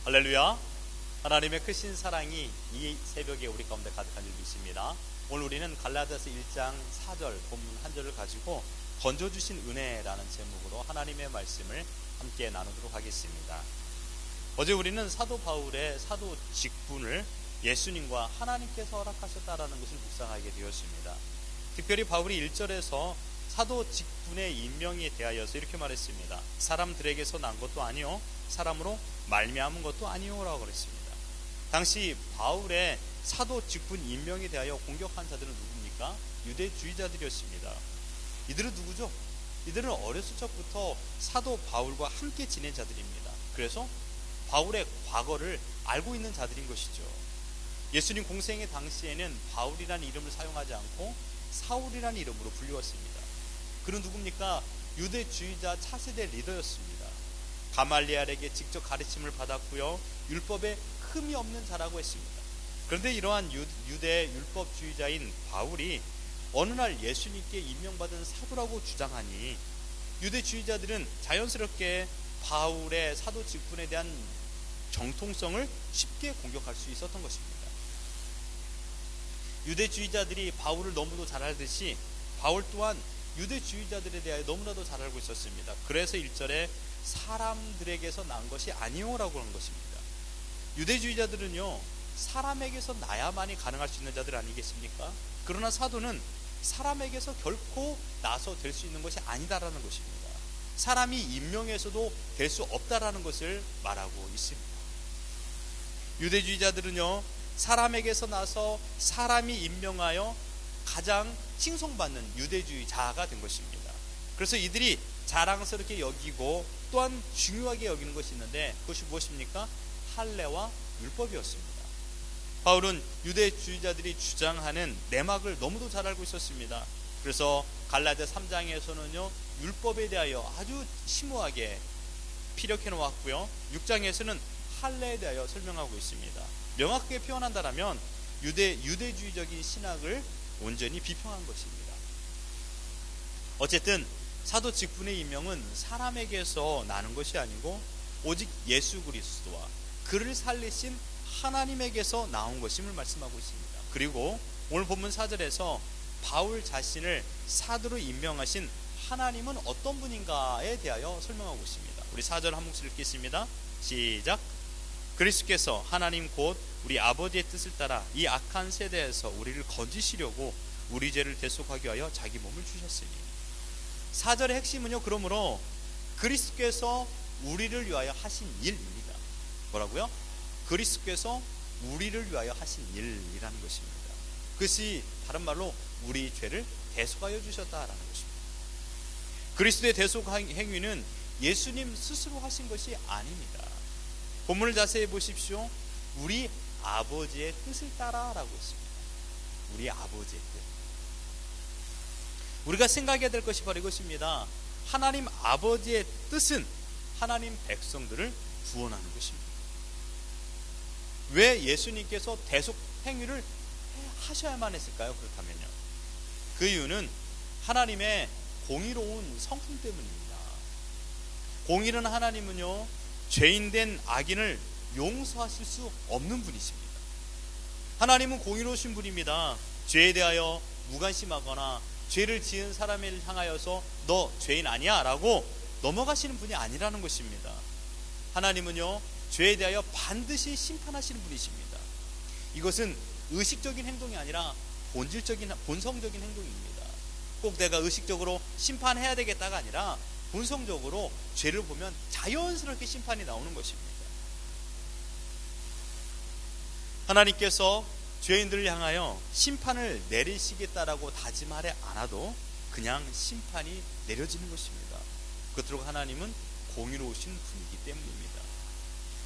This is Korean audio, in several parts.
할렐루야. 하나님의 크신 사랑이 이 새벽에 우리 가운데 가득한 줄 믿습니다. 오늘 우리는 갈라디아서 1장 4절 본문 한 절을 가지고 건져주신 은혜라는 제목으로 하나님의 말씀을 함께 나누도록 하겠습니다. 어제 우리는 사도 바울의 사도 직분을 예수님과 하나님께서 허락하셨다라는 것을 묵상하게 되었습니다. 특별히 바울이 1절에서 사도 직분의 임명에 대하여서 이렇게 말했습니다. 사람들에게서 난 것도 아니요 사람으로 말미암은 것도 아니오라고 그랬습니다. 당시 바울의 사도 직분 임명에 대하여 공격한 자들은 누굽니까? 유대주의자들이었습니다. 이들은 누구죠? 이들은 어렸을 적부터 사도 바울과 함께 지낸 자들입니다. 그래서 바울의 과거를 알고 있는 자들인 것이죠. 예수님 공생의 당시에는 바울이라는 이름을 사용하지 않고 사울이라는 이름으로 불리웠습니다. 그는 누굽니까? 유대주의자 차세대 리더였습니다. 가말리엘에게 직접 가르침을 받았고요, 율법에 흠이 없는 자라고 했습니다. 그런데 이러한 유대 율법주의자인 바울이 어느 날 예수님께 임명받은 사도라고 주장하니 유대주의자들은 자연스럽게 바울의 사도 직분에 대한 정통성을 쉽게 공격할 수 있었던 것입니다. 유대주의자들이 바울을 너무도 잘 알듯이 바울 또한 유대주의자들에 대하여 너무나도 잘 알고 있었습니다. 그래서 1절에 사람들에게서 난 것이 아니오라고 하는 것입니다. 유대주의자들은요, 사람에게서 나야만이 가능할 수 있는 자들 아니겠습니까? 그러나 사도는 사람에게서 결코 나서 될 수 있는 것이 아니다라는 것입니다. 사람이 임명해서도 될 수 없다라는 것을 말하고 있습니다. 유대주의자들은요, 사람에게서 나서 사람이 임명하여 가장 칭송받는 유대주의자가 된 것입니다. 그래서 이들이 자랑스럽게 여기고 또한 중요하게 여기는 것이 있는데 그것이 무엇입니까? 할례와 율법이었습니다. 바울은 유대주의자들이 주장하는 내막을 너무도 잘 알고 있었습니다. 그래서 갈라디아 3장에서는요, 율법에 대하여 아주 심오하게 피력해 놓았고요, 6장에서는 할례에 대하여 설명하고 있습니다. 명확하게 표현한다면 유대주의적인 신학을 온전히 비평한 것입니다. 어쨌든 사도 직분의 임명은 사람에게서 나는 것이 아니고 오직 예수 그리스도와 그를 살리신 하나님에게서 나온 것임을 말씀하고 있습니다. 그리고 오늘 본문 4절에서 바울 자신을 사도로 임명하신 하나님은 어떤 분인가에 대하여 설명하고 있습니다. 우리 4절 한 목소리 읽겠습니다. 시작. 그리스도께서 하나님 곧 우리 아버지의 뜻을 따라 이 악한 세대에서 우리를 건지시려고 우리 죄를 대속하기 위하여 자기 몸을 주셨으니. 4절의 핵심은요, 그러므로 그리스도께서 우리를 위하여 하신 일입니다. 뭐라고요? 그리스도께서 우리를 위하여 하신 일이라는 것입니다. 그것이 다른 말로 우리 죄를 대속하여 주셨다라는 것입니다. 그리스도의 대속 행위는 예수님 스스로 하신 것이 아닙니다. 본문을 자세히 보십시오. 우리 아버지의 뜻을 따라라고 했습니다. 우리 아버지의 뜻. 우리가 생각해야 될 것이 바로 이것입니다. 하나님 아버지의 뜻은 하나님 백성들을 구원하는 것입니다. 왜 예수님께서 대속 행위를 하셔야만 했을까요? 그렇다면요, 그 이유는 하나님의 공의로운 성품 때문입니다. 공의로운 하나님은요, 죄인된 악인을 용서하실 수 없는 분이십니다. 하나님은 공의로우신 분입니다. 죄에 대하여 무관심하거나 죄를 지은 사람을 향하여서 너 죄인 아니야 라고 넘어가시는 분이 아니라는 것입니다. 하나님은요, 죄에 대하여 반드시 심판하시는 분이십니다. 이것은 의식적인 행동이 아니라 본성적인 행동입니다. 꼭 내가 의식적으로 심판해야 되겠다가 아니라 본성적으로 죄를 보면 자연스럽게 심판이 나오는 것입니다. 하나님께서 죄인들을 향하여 심판을 내리시겠다라고 다짐하지 않아도 그냥 심판이 내려지는 것입니다. 그토록 하나님은 공의로우신 분이기 때문입니다.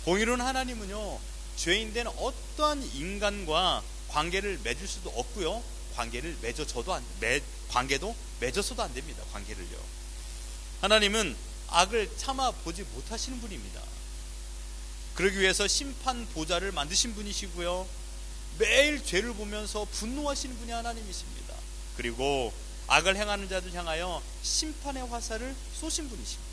공의로운 하나님은요, 죄인된 어떠한 인간과 관계를 맺을 수도 없고요, 관계도 맺어서도 안 됩니다. 관계를요. 하나님은 악을 참아 보지 못하시는 분입니다. 그러기 위해서 심판 보좌를 만드신 분이시고요, 매일 죄를 보면서 분노하시는 분이 하나님이십니다. 그리고 악을 행하는 자들 향하여 심판의 화살을 쏘신 분이십니다.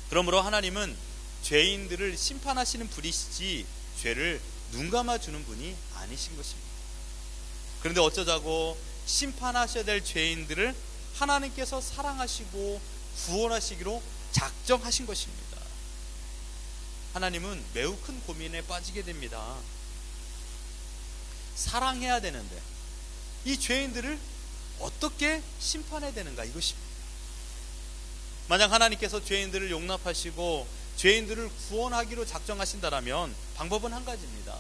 그러므로 하나님은 죄인들을 심판하시는 분이시지 죄를 눈감아주는 분이 아니신 것입니다. 그런데 어쩌자고 심판하셔야 될 죄인들을 하나님께서 사랑하시고 구원하시기로 작정하신 것입니다. 하나님은 매우 큰 고민에 빠지게 됩니다. 사랑해야 되는데 이 죄인들을 어떻게 심판해야 되는가, 이것입니다. 만약 하나님께서 죄인들을 용납하시고 죄인들을 구원하기로 작정하신다면 방법은 한 가지입니다.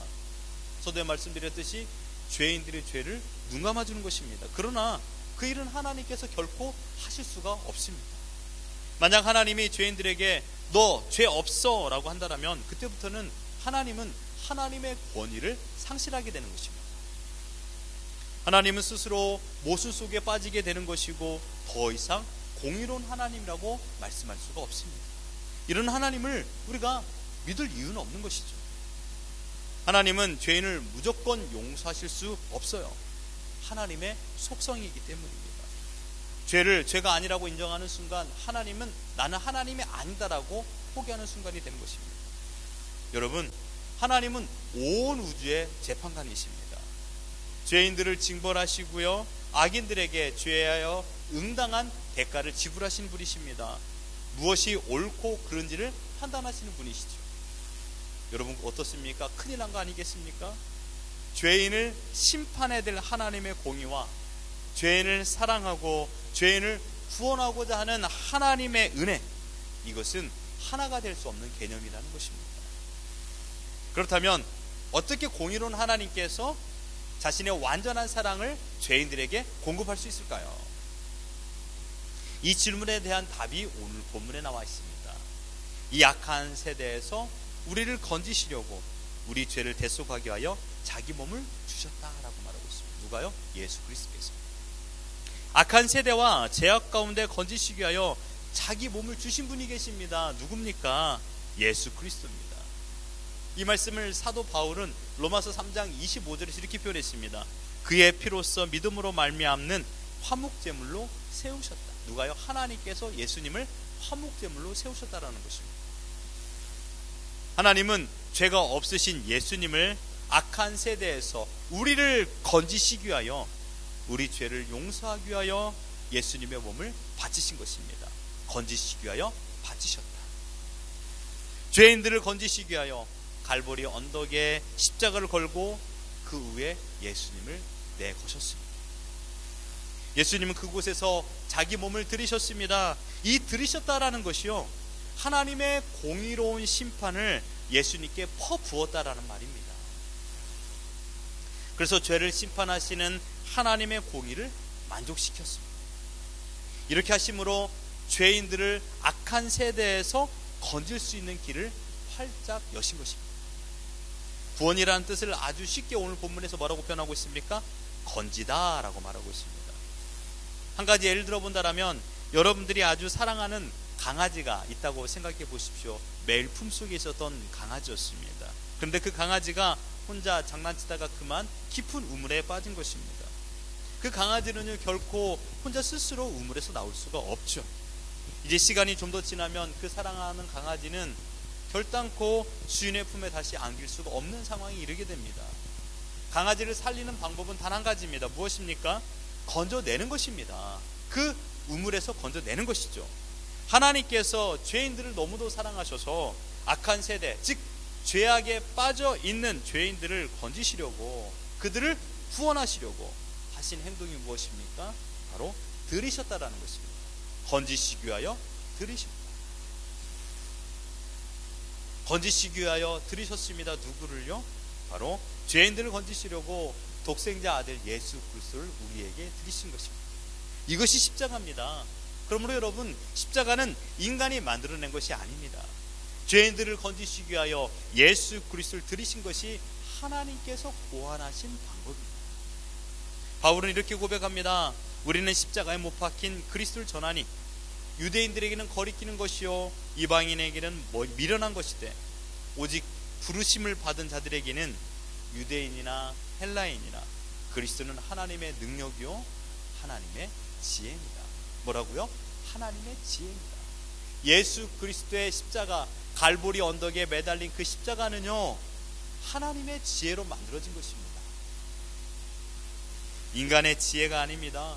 서두에 말씀드렸듯이 죄인들의 죄를 눈감아주는 것입니다. 그러나 그 일은 하나님께서 결코 하실 수가 없습니다. 만약 하나님이 죄인들에게 너 죄 없어 라고 한다면 그때부터는 하나님은 하나님의 권위를 상실하게 되는 것입니다. 하나님은 스스로 모순 속에 빠지게 되는 것이고 더 이상 공의로운 하나님이라고 말씀할 수가 없습니다. 이런 하나님을 우리가 믿을 이유는 없는 것이죠. 하나님은 죄인을 무조건 용서하실 수 없어요. 하나님의 속성이기 때문입니다. 죄를 죄가 아니라고 인정하는 순간 하나님은 나는 하나님이 아니다라고 포기하는 순간이 되는 것입니다. 여러분, 하나님은 온 우주의 재판관이십니다. 죄인들을 징벌하시고요, 악인들에게 죄하여 응당한 대가를 지불하시는 분이십니다. 무엇이 옳고 그른지를 판단하시는 분이시죠. 여러분 어떻습니까? 큰일 난 거 아니겠습니까? 죄인을 심판해야 될 하나님의 공의와 죄인을 사랑하고 죄인을 구원하고자 하는 하나님의 은혜, 이것은 하나가 될 수 없는 개념이라는 것입니다. 그렇다면 어떻게 공의로운 하나님께서 자신의 완전한 사랑을 죄인들에게 공급할 수 있을까요? 이 질문에 대한 답이 오늘 본문에 나와 있습니다. 이 악한 세대에서 우리를 건지시려고 우리 죄를 대속하기 위하여 자기 몸을 주셨다라고 말하고 있습니다. 누가요? 예수 그리스도께서. 악한 세대와 죄악 가운데 건지시기 위하여 자기 몸을 주신 분이 계십니다. 누굽니까? 예수 그리스도입니다. 이 말씀을 사도 바울은 로마서 3장 25절에서 이렇게 표현했습니다. 그의 피로써 믿음으로 말미암는 화목제물로 세우셨다. 누가요? 하나님께서 예수님을 화목제물로 세우셨다라는 것입니다. 하나님은 죄가 없으신 예수님을 악한 세대에서 우리를 건지시기 위하여, 우리 죄를 용서하기 위하여 예수님의 몸을 바치신 것입니다. 건지시기 위하여 바치셨다. 죄인들을 건지시기 위하여 갈보리 언덕에 십자가를 걸고 그 위에 예수님을 내거셨습니다. 예수님은 그곳에서 자기 몸을 들이셨습니다. 이 들이셨다라는 것이요, 하나님의 공의로운 심판을 예수님께 퍼부었다라는 말입니다. 그래서 죄를 심판하시는 하나님의 공의를 만족시켰습니다. 이렇게 하심으로 죄인들을 악한 세대에서 건질 수 있는 길을 활짝 여신 것입니다. 구원이라는 뜻을 아주 쉽게 오늘 본문에서 뭐라고 표현하고 있습니까? 건지다 라고 말하고 있습니다. 한 가지 예를 들어본다면 여러분들이 아주 사랑하는 강아지가 있다고 생각해 보십시오. 매일 품속에 있었던 강아지였습니다. 그런데 그 강아지가 혼자 장난치다가 그만 깊은 우물에 빠진 것입니다. 그 강아지는 결코 혼자 스스로 우물에서 나올 수가 없죠. 이제 시간이 좀 더 지나면 그 사랑하는 강아지는 결단코 주인의 품에 다시 안길 수가 없는 상황에 이르게 됩니다. 강아지를 살리는 방법은 단 한 가지입니다. 무엇입니까? 건져내는 것입니다. 그 우물에서 건져내는 것이죠. 하나님께서 죄인들을 너무도 사랑하셔서 악한 세대, 즉 죄악에 빠져 있는 죄인들을 건지시려고, 그들을 구원하시려고 하신 행동이 무엇입니까? 바로 들이셨다라는 것입니다. 건지시기 위하여 들이셨다. 건지시기 위하여 들이셨습니다. 누구를요? 바로 죄인들을 건지시려고 독생자 아들 예수 그리스도를 우리에게 들이신 것입니다. 이것이 십자가입니다. 그러므로 여러분, 십자가는 인간이 만들어낸 것이 아닙니다. 죄인들을 건지시기 위하여 예수 그리스도를 들이신 것이 하나님께서 고안하신 방법입니다. 바울은 이렇게 고백합니다. 우리는 십자가에 못 박힌 그리스도를 전하니 유대인들에게는 거리끼는 것이요 이방인에게는 미련한 것이되 오직 부르심을 받은 자들에게는 유대인이나 헬라인이나 그리스도는 하나님의 능력이요 하나님의 지혜입니다. 뭐라고요? 하나님의 지혜입니다. 예수 그리스도의 십자가, 갈보리 언덕에 매달린 그 십자가는요, 하나님의 지혜로 만들어진 것입니다. 인간의 지혜가 아닙니다.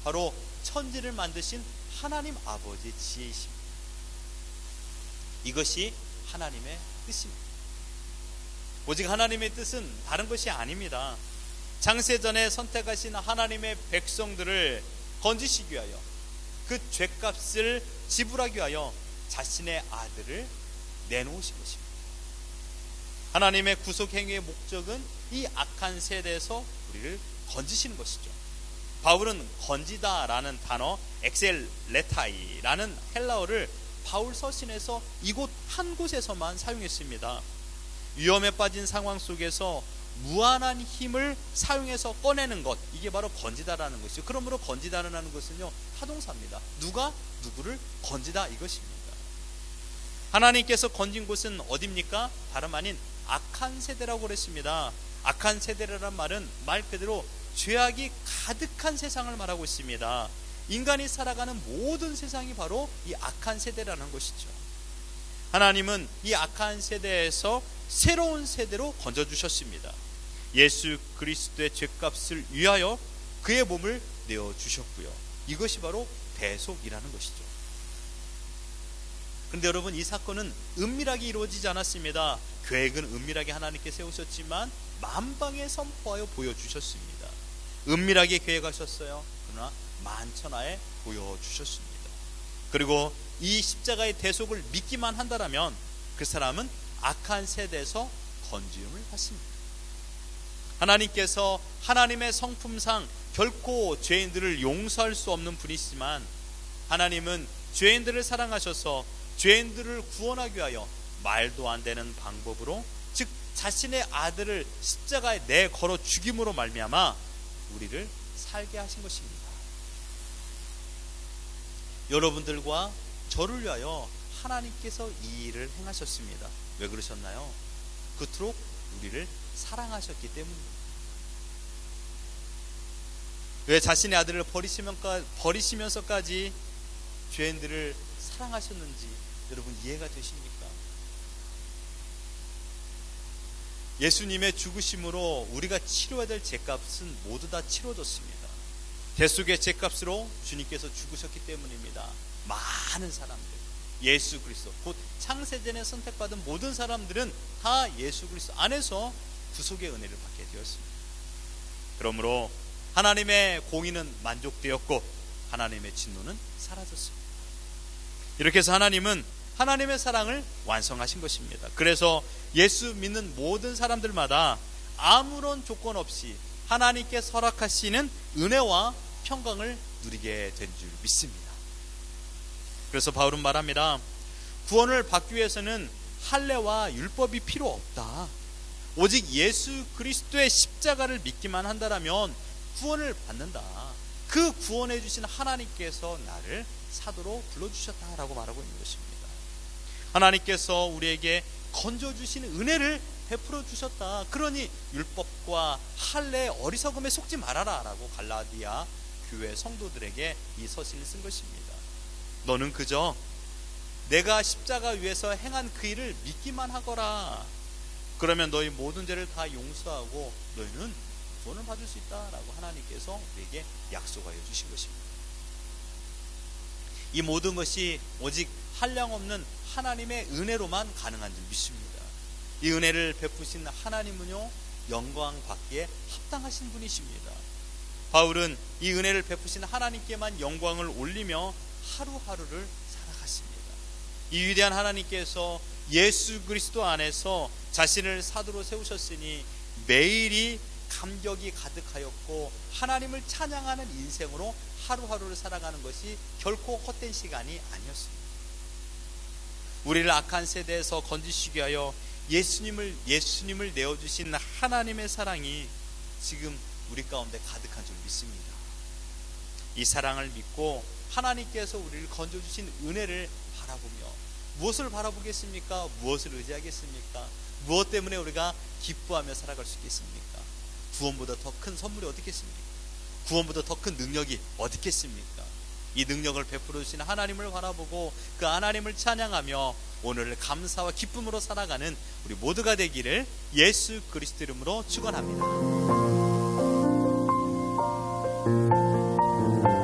바로 천지를 만드신 하나님 아버지의 지혜이십니다. 이것이 하나님의 뜻입니다. 오직 하나님의 뜻은 다른 것이 아닙니다. 창세전에 선택하신 하나님의 백성들을 건지시기 위하여, 그 죄값을 지불하기 위하여 자신의 아들을 내놓으신 것입니다. 하나님의 구속 행위의 목적은 이 악한 세대에서 우리를 건지시는 것이죠. 바울은 건지다라는 단어, 엑셀레타이라는 헬라어를 바울 서신에서 이곳 한 곳에서만 사용했습니다. 위험에 빠진 상황 속에서 무한한 힘을 사용해서 꺼내는 것, 이게 바로 건지다라는 것이죠. 그러므로 건지다라는 것은요, 타동사입니다. 누가 누구를 건지다, 이것입니다. 하나님께서 건진 곳은 어디입니까? 다름 아닌 악한 세대라고 그랬습니다. 악한 세대라는 말은 말 그대로 죄악이 가득한 세상을 말하고 있습니다. 인간이 살아가는 모든 세상이 바로 이 악한 세대라는 것이죠. 하나님은 이 악한 세대에서 새로운 세대로 건져주셨습니다. 예수 그리스도의 죄값을 위하여 그의 몸을 내어주셨고요. 이것이 바로 대속이라는 것이죠. 그런데 여러분, 이 사건은 은밀하게 이루어지지 않았습니다. 계획은 은밀하게 하나님께 세우셨지만 만방에 선포하여 보여주셨습니다. 은밀하게 계획하셨어요. 그러나 만천하에 보여주셨습니다. 그리고 이 십자가의 대속을 믿기만 한다면 그 사람은 악한 세대에서 건지음을 받습니다. 하나님께서 하나님의 성품상 결코 죄인들을 용서할 수 없는 분이시지만, 하나님은 죄인들을 사랑하셔서 죄인들을 구원하기 위하여 말도 안 되는 방법으로, 즉 자신의 아들을 십자가에 내걸어 죽임으로 말미암아 우리를 살게 하신 것입니다. 여러분들과 저를 위하여 하나님께서 이 일을 행하셨습니다. 왜 그러셨나요? 그토록 우리를 사랑하셨기 때문입니다. 왜 자신의 아들을 버리시면서까지 죄인들을 사랑하셨는지 여러분 이해가 되십니까? 예수님의 죽으심으로 우리가 치러야 될 죄값은 모두 다 치러졌습니다. 대속의 죄값으로 주님께서 죽으셨기 때문입니다. 많은 사람들, 예수 그리스도, 곧 창세전에 선택받은 모든 사람들은 다 예수 그리스도 안에서 구속의 은혜를 받게 되었습니다. 그러므로 하나님의 공의는 만족되었고 하나님의 진노는 사라졌습니다. 이렇게 해서 하나님은 하나님의 사랑을 완성하신 것입니다. 그래서 예수 믿는 모든 사람들마다 아무런 조건 없이 하나님께 허락하시는 은혜와 평강을 누리게 된 줄 믿습니다. 그래서 바울은 말합니다. 구원을 받기 위해서는 할례와 율법이 필요 없다. 오직 예수 그리스도의 십자가를 믿기만 한다면 구원을 받는다. 그 구원해 주신 하나님께서 나를 사도로 불러주셨다라고 말하고 있는 것입니다. 하나님께서 우리에게 건져주시는 은혜를 베풀어 주셨다. 그러니 율법과 할례의 어리석음에 속지 말아라 라고 갈라디아 교회 성도들에게 이 서신을 쓴 것입니다. 너는 그저 내가 십자가 위에서 행한 그 일을 믿기만 하거라. 그러면 너희 모든 죄를 다 용서하고 너희는 구원을 받을 수 있다라고 하나님께서 우리에게 약속하여 주신 것입니다. 이 모든 것이 오직 한량없는 하나님의 은혜로만 가능한 줄 믿습니다. 이 은혜를 베푸신 하나님은요, 영광 받기에 합당하신 분이십니다. 바울은 이 은혜를 베푸신 하나님께만 영광을 올리며 하루하루를 살아갔습니다. 이 위대한 하나님께서 예수 그리스도 안에서 자신을 사도로 세우셨으니 매일이 감격이 가득하였고 하나님을 찬양하는 인생으로 하루하루를 살아가는 것이 결코 헛된 시간이 아니었습니다. 우리를 악한 세대에서 건지시기 위하여 예수님을 내어주신 하나님의 사랑이 지금 우리 가운데 가득한 줄 믿습니다. 이 사랑을 믿고 하나님께서 우리를 건져주신 은혜를 바라보며 무엇을 바라보겠습니까? 무엇을 의지하겠습니까? 무엇 때문에 우리가 기뻐하며 살아갈 수 있겠습니까? 구원보다 더 큰 선물이 어디 있겠습니까? 구원보다 더 큰 능력이 어디 있겠습니까? 이 능력을 베풀어 주신 하나님을 바라보고 그 하나님을 찬양하며 오늘을 감사와 기쁨으로 살아가는 우리 모두가 되기를 예수 그리스도 이름으로 축원합니다.